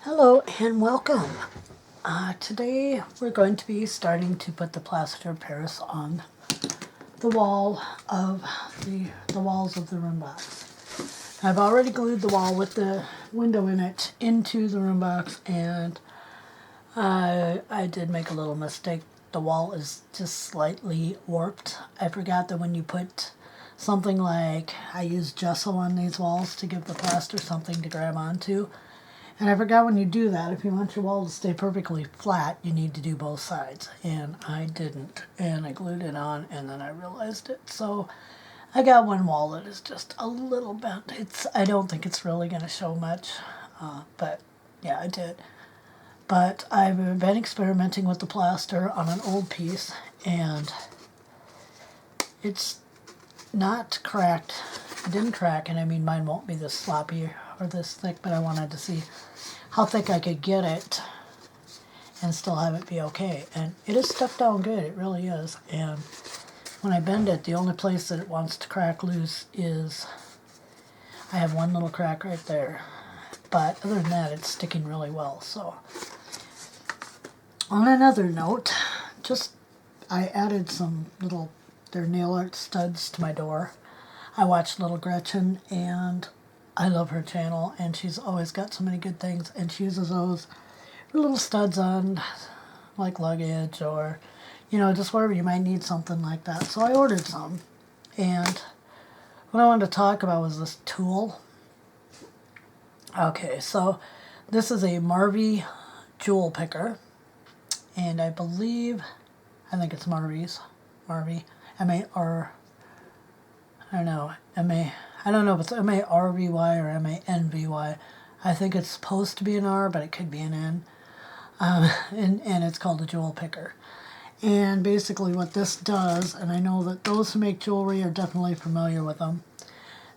Hello and welcome. Today we're going to be starting to put the plaster of Paris on the wall of the walls of the room box. I've already glued the wall with the window in it into the room box, and I did make a little mistake. The wall is just slightly warped. I forgot that when you put something like, I use gesso on these walls to give the plaster something to grab onto. And I forgot when you do that, if you want your wall to stay perfectly flat, you need to do both sides. And I didn't. And I glued it on, and then I realized it. So I got one wall that is just a little bent. I don't think it's really going to show much. But yeah, I did. But I've been experimenting with the plaster on an old piece, and it's not cracked. It didn't crack, and I mean mine won't be this sloppy or this thick, but I wanted to see how thick I could get it and still have it be okay. And it is stuck down good, it really is. And when I bend it, the only place that it wants to crack loose is, I have one little crack right there. But other than that, it's sticking really well. So on another note, I added some they're nail art studs to my door. I watched Little Gretchen, and I love her channel, and she's always got so many good things, and she uses those little studs on like luggage or, just wherever you might need something like that. So I ordered some, and what I wanted to talk about was this tool. Okay, so this is a Marvy jewel picker, and I think it's Marvy, M-A-R, I don't know, I don't know if it's M-A-R-V-Y or M-A-N-V-Y. I think it's supposed to be an R, but it could be an N. And it's called a jewel picker. And basically what this does, and I know that those who make jewelry are definitely familiar with them.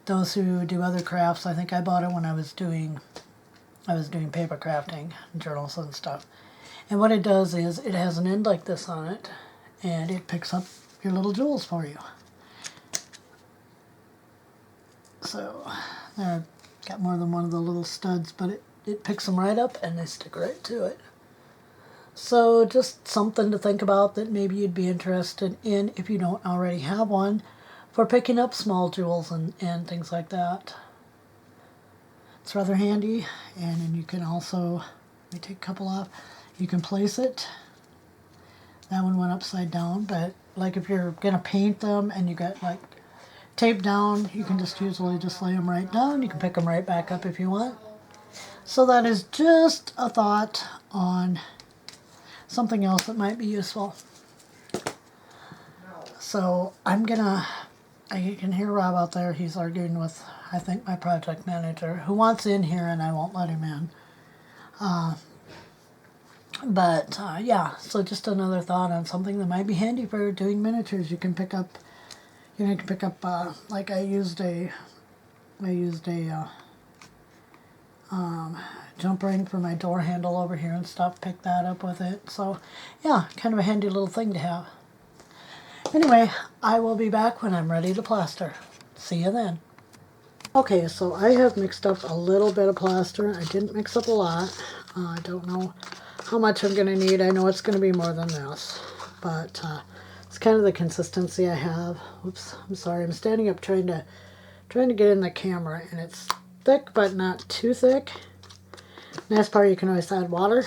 Those who do other crafts, I think I bought it when I was doing paper crafting, journals and stuff. And what it does is it has an end like this on it, and it picks up your little jewels for you. So there, I've got more than one of the little studs, but it picks them right up and they stick right to it. So just something to think about that maybe you'd be interested in if you don't already have one, for picking up small jewels and things like that. It's rather handy, and then you can also, let me take a couple off, you can place it. That one went upside down, but like if you're going to paint them and you got like tape down, you can usually just lay them right down. You can pick them right back up if you want. So that is just a thought on something else that might be useful. So I can hear Rob out there. He's arguing with, I think, my project manager, who wants in here, and I won't let him in. Yeah, so just another thought on something that might be handy for doing miniatures. You can pick up, like I used a jump ring for my door handle over here and stuff, pick that up with it. So yeah, kind of a handy little thing to have. Anyway, I will be back when I'm ready to plaster. See you then. Okay, so I have mixed up a little bit of plaster. I didn't mix up a lot. I don't know how much I'm going to need. I know it's going to be more than this, but it's kind of the consistency I have. Oops, I'm sorry. I'm standing up trying to get in the camera, and it's thick but not too thick. Nice part, you can always add water.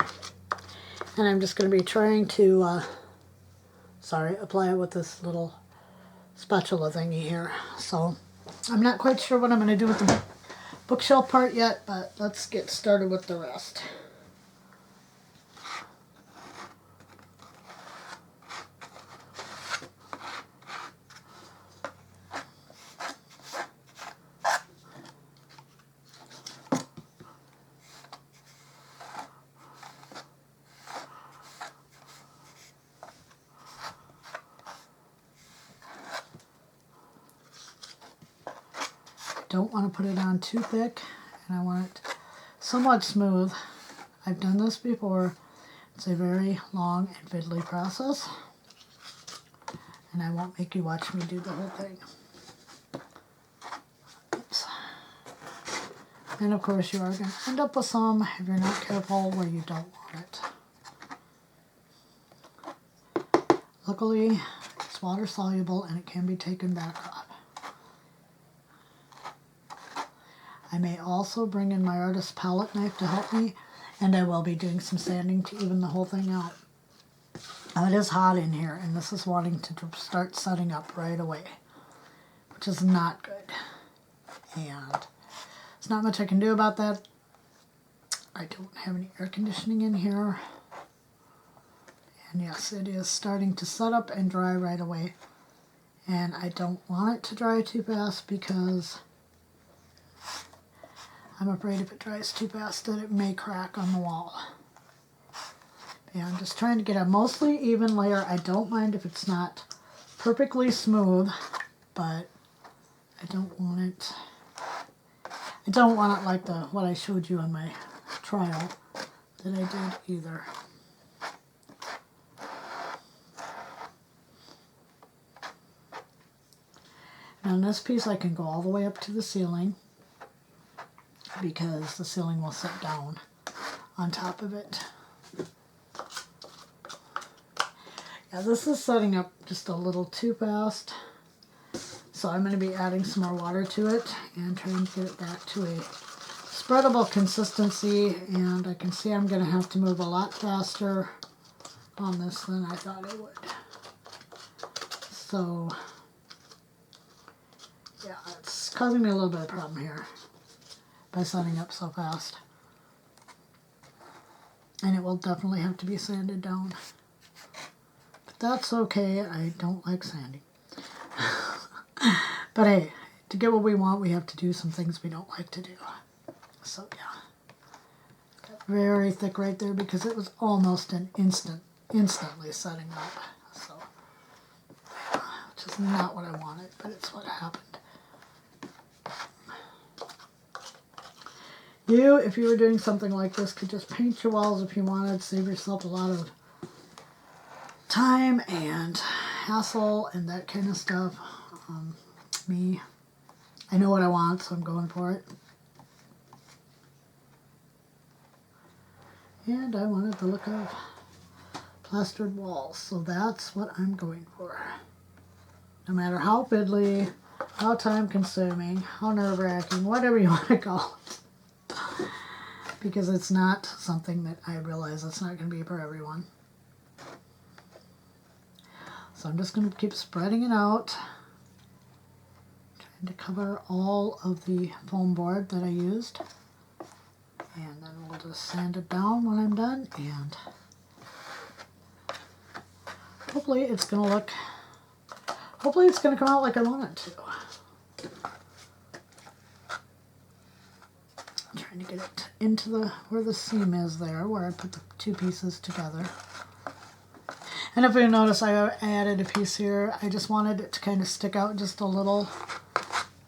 And I'm just going to be trying to apply it with this little spatula thingy here. So I'm not quite sure what I'm going to do with the bookshelf part yet, but let's get started with the rest. Don't want to put it on too thick, and I want it somewhat smooth. I've done this before. It's a very long and fiddly process, and I won't make you watch me do the whole thing. Oops. And of course you are going to end up with some, if you're not careful, where you don't want it. Luckily, it's water soluble and it can be taken back off. I may also bring in my artist palette knife to help me, and I will be doing some sanding to even the whole thing out. Now it is hot in here, and this is wanting to start setting up right away, which is not good. And there's not much I can do about that. I don't have any air conditioning in here. And yes, it is starting to set up and dry right away. And I don't want it to dry too fast because I'm afraid if it dries too fast that it may crack on the wall. Yeah, I'm just trying to get a mostly even layer. I don't mind if it's not perfectly smooth, but I don't want it like what I showed you on my trial that I did either. Now on this piece I can go all the way up to the ceiling because the ceiling will sit down on top of it. Yeah, this is setting up just a little too fast, so I'm going to be adding some more water to it and trying to get it back to a spreadable consistency, and I can see I'm going to have to move a lot faster on this than I thought I would. So yeah, it's causing me a little bit of a problem here by setting up so fast. And it will definitely have to be sanded down. But that's okay, I don't like sanding. But hey, to get what we want, we have to do some things we don't like to do. So yeah, got very thick right there because it was almost an instantly setting up. So, yeah, which is not what I wanted, but it's what happened. You, if you were doing something like this, could just paint your walls if you wanted, save yourself a lot of time and hassle and that kind of stuff. Me, I know what I want, so I'm going for it. And I wanted the look of plastered walls, so that's what I'm going for. No matter how fiddly, how time consuming, how nerve-wracking, whatever you want to call it. Because it's not something that I realize it's not going to be for everyone. So I'm just going to keep spreading it out, trying to cover all of the foam board that I used. And then we'll just sand it down when I'm done, and hopefully it's going to come out like I want it to. I'm trying to get it into where the seam is there, where I put the two pieces together. And if you notice, I added a piece here. I just wanted it to kind of stick out just a little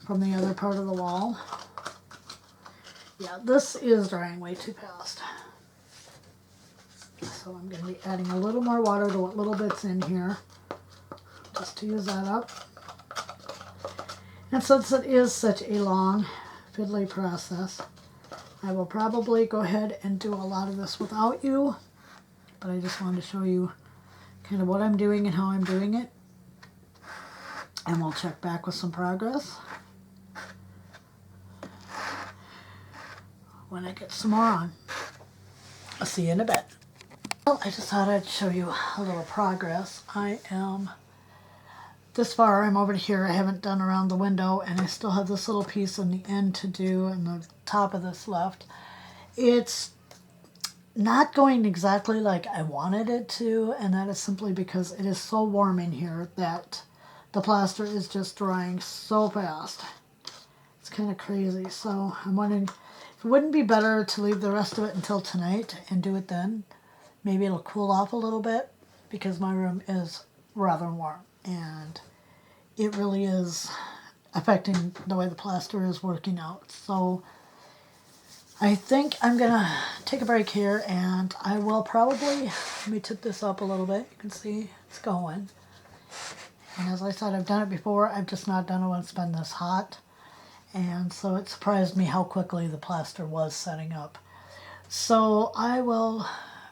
from the other part of the wall. Yeah, this is drying way too fast. So I'm going to be adding a little more water to what little bit's in here, just to use that up. And since it is such a long, fiddly process, I will probably go ahead and do a lot of this without you, but I just wanted to show you kind of what I'm doing and how I'm doing it. And we'll check back with some progress when I get some more on. I'll see you in a bit. Well, I just thought I'd show you a little progress. I am this far, I'm over here. I haven't done around the window, and I still have this little piece on the end to do and the top of this left. It's not going exactly like I wanted it to, and that is simply because it is so warm in here that the plaster is just drying so fast. It's kind of crazy. So I'm wondering if it wouldn't be better to leave the rest of it until tonight and do it then. Maybe it'll cool off a little bit, because my room is rather warm and it really is affecting the way the plaster is working out. So I think I'm gonna take a break here, and I will probably, let me tip this up a little bit. You can see it's going. And as I said, I've done it before. I've just not done it when it's been this hot. and so it surprised me how quickly the plaster was setting up. So I will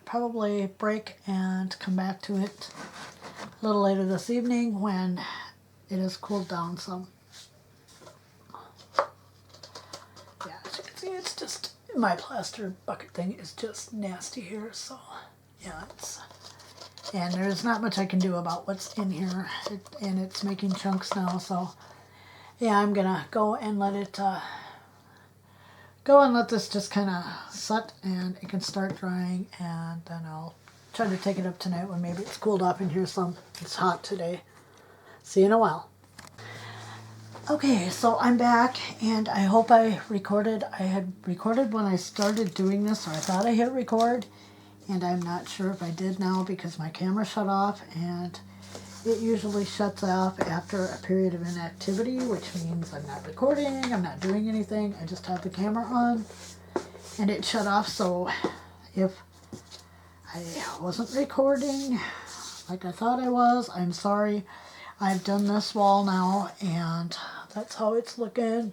probably break and come back to it a little later this evening when it has cooled down some. Yeah, as you can see, it's just, my plaster bucket thing is just nasty here, so yeah, and there's not much I can do about what's in here, and it's making chunks now, so yeah, I'm gonna go and let it, this just kind of set, and it can start drying, and then I'll try to take it up tonight when maybe it's cooled off in here some. It's hot today. See you in a while. Okay, so I'm back, and I hope I recorded. I had recorded when I started doing this, or I thought I hit record, and I'm not sure if I did now because my camera shut off, and it usually shuts off after a period of inactivity, which means I'm not recording, I'm not doing anything, I just have the camera on, and it shut off. So if I wasn't recording like I thought I was, I'm sorry. I've done this wall now, and that's how it's looking,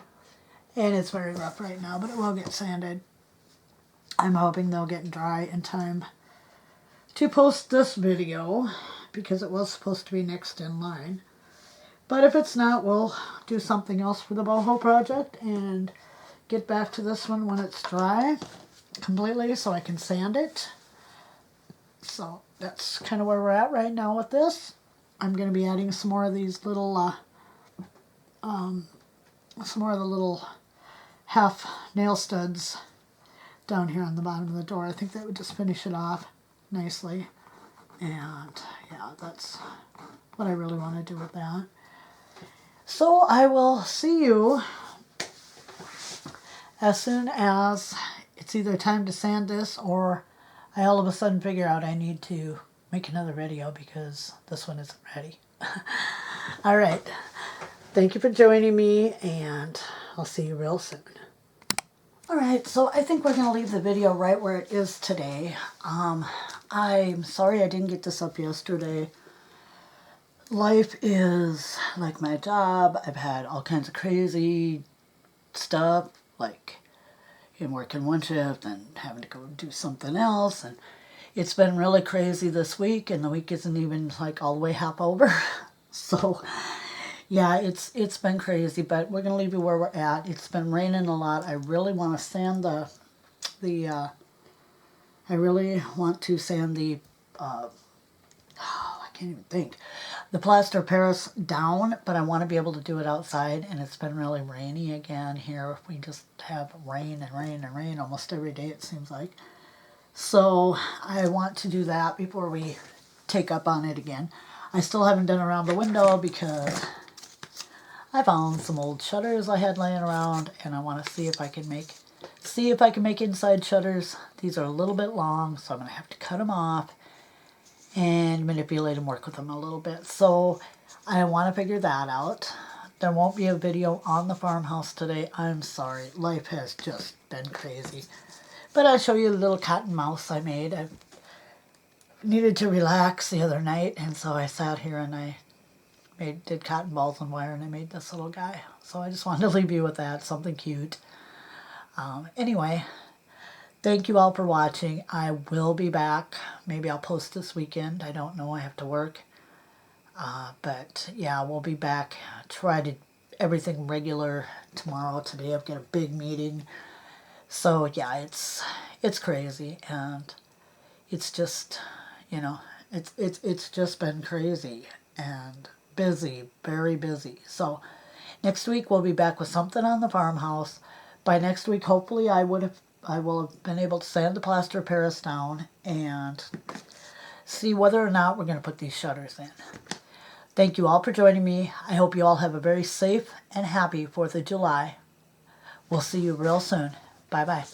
and it's very rough right now, but it will get sanded. I'm hoping they'll get dry in time to post this video, because it was supposed to be next in line. But if it's not, we'll do something else for the Boho project and get back to this one when it's dry completely so I can sand it. So that's kind of where we're at right now with this. I'm going to be adding some more of these little, some more of the little half nail studs down here on the bottom of the door. I think that would just finish it off nicely. And yeah, that's what I really want to do with that. So I will see you as soon as it's either time to sand this, or I all of a sudden figure out I need to make another video because this one isn't ready. All right. Thank you for joining me, and I'll see you real soon. All right, so I think we're going to leave the video right where it is today. I'm sorry I didn't get this up yesterday. Life is like my job. I've had all kinds of crazy stuff, like working one shift and having to go do something else, and it's been really crazy this week, and the week isn't even like all the way half over. So yeah, it's been crazy, but we're gonna leave you where we're at. It's been raining a lot. I really want to sand I really want to sand I can't even think, the plaster Paris down, but I want to be able to do it outside, and it's been really rainy again here. We just have rain and rain and rain almost every day, it seems like. So I want to do that before we take up on it again. I still haven't done around the window because I found some old shutters I had laying around, and I want to see if I can make inside shutters. These are a little bit long, so I'm going to have to cut them off and manipulate and work with them a little bit. So I want to figure that out. There won't be a video on the farmhouse today. I'm sorry. Life has just been crazy. But I'll show you a little cotton mouse I made. I needed to relax the other night, and so I sat here and I did cotton balls and wire, and I made this little guy. So I just wanted to leave you with that, something cute. Anyway, thank you all for watching. I will be back. Maybe I'll post this weekend. I don't know. I have to work. But yeah, we'll be back. Try to everything regular tomorrow. Today I've got a big meeting. So yeah, it's crazy, and it's just, it's just been crazy and busy, very busy. So next week we'll be back with something on the farmhouse. By next week, hopefully I will have been able to sand the plaster Paris down and see whether or not we're going to put these shutters in. Thank you all for joining me. I hope you all have a very safe and happy 4th of July. We'll see you real soon. Bye-bye.